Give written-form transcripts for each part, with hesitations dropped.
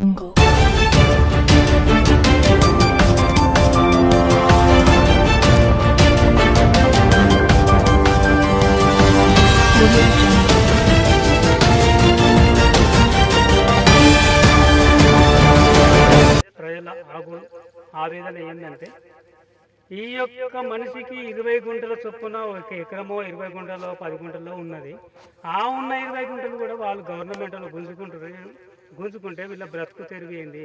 ప్రజల ఆవేదన ఏంటంటే ఈ యొక్క మనిషికి 20 గుంటల చొప్పున ఒక ఎకరమో 20 గుంటలో 10 గుంటల్లో ఉన్నది. ఆ ఉన్న 20 గుంటలు కూడా వాళ్ళు గవర్నమెంట్లో గుంజుకుంటే వీళ్ళ బ్రతుకు తెరువు ఏంది?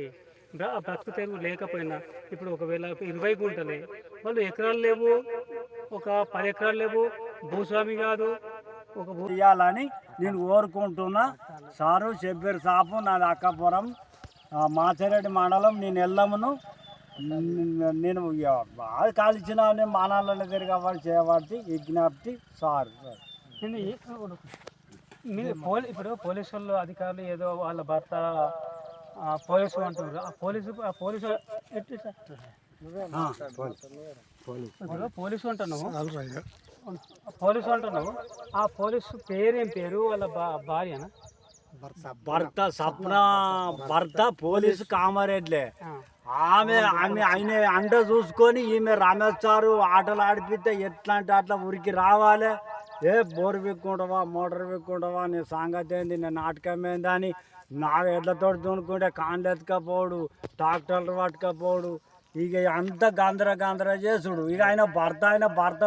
బ్రతుకు తెరువు లేకపోయినా ఇప్పుడు ఒకవేళ 20 గుంటలే వాళ్ళు ఎకరాలు లేవు, ఒక 10 ఎకరాలు లేవు, భూస్వామి కాదు. ఒక ఇవ్వాలని నేను కోరుకుంటున్నా. సారు చెప్పారు సాపు నాది అక్కాపురం మాచారెడ్డి మండలం. నేను వెళ్ళమును. నేను బాగా కాల్చిన మానాలలో తిరగబడి చేయబడి విజ్ఞప్తి సార్. ఇప్పుడు పోలీసు వాళ్ళు అధికారులు ఏదో వాళ్ళ భర్త పోలీసు అంటున్నారు. పోలీసు అంటున్నావు, పోలీసు అంటున్నావు. ఆ పోలీసు పేరేం పేరు? వాళ్ళ భార్యనా? భర్త సప్న భర్త పోలీసు కామారెడ్లే. ఆమె ఆయన అండ చూసుకొని ఈమె రమేశారు ఆటలు ఆడిపిస్తే ఎట్లా అంటే అట్లా ఉరికి రావాలి. బోరు విక్కుంటావా, మోటార్ విక్కుంటావా, నీ సంగతి ఏంది, నేను నాటకం ఏంది అని నా ఎడ్లతో దున్నుకుంటే కాండ్లు ఎత్తుకపోడు, ట్రాక్టర్లు పట్టుకపోడు. ఇక అంత గందర చేసుడు. ఇక ఆయన భర్త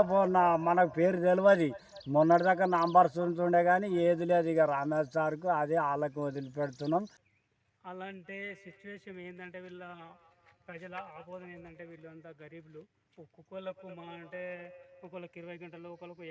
మనకు పేరు తెలియదు. మొన్నటిదాకా నంబర్స్ ఉంటుండే కానీ ఏది లేదు. ఇక రమేష్ సార్కు అదే వాళ్ళకు వదిలిపెడుతున్నాం. అలాంటి సిచ్యువేషన్ ఏంటంటే వీళ్ళ ప్రజల ఆపోదన ఏంటంటే వీళ్ళంతా గరీబులు. ఒక్కొక్కళ్ళకు మా అంటే ఒకళ్ళకి 20 గంటలు, ఒకళ్ళకు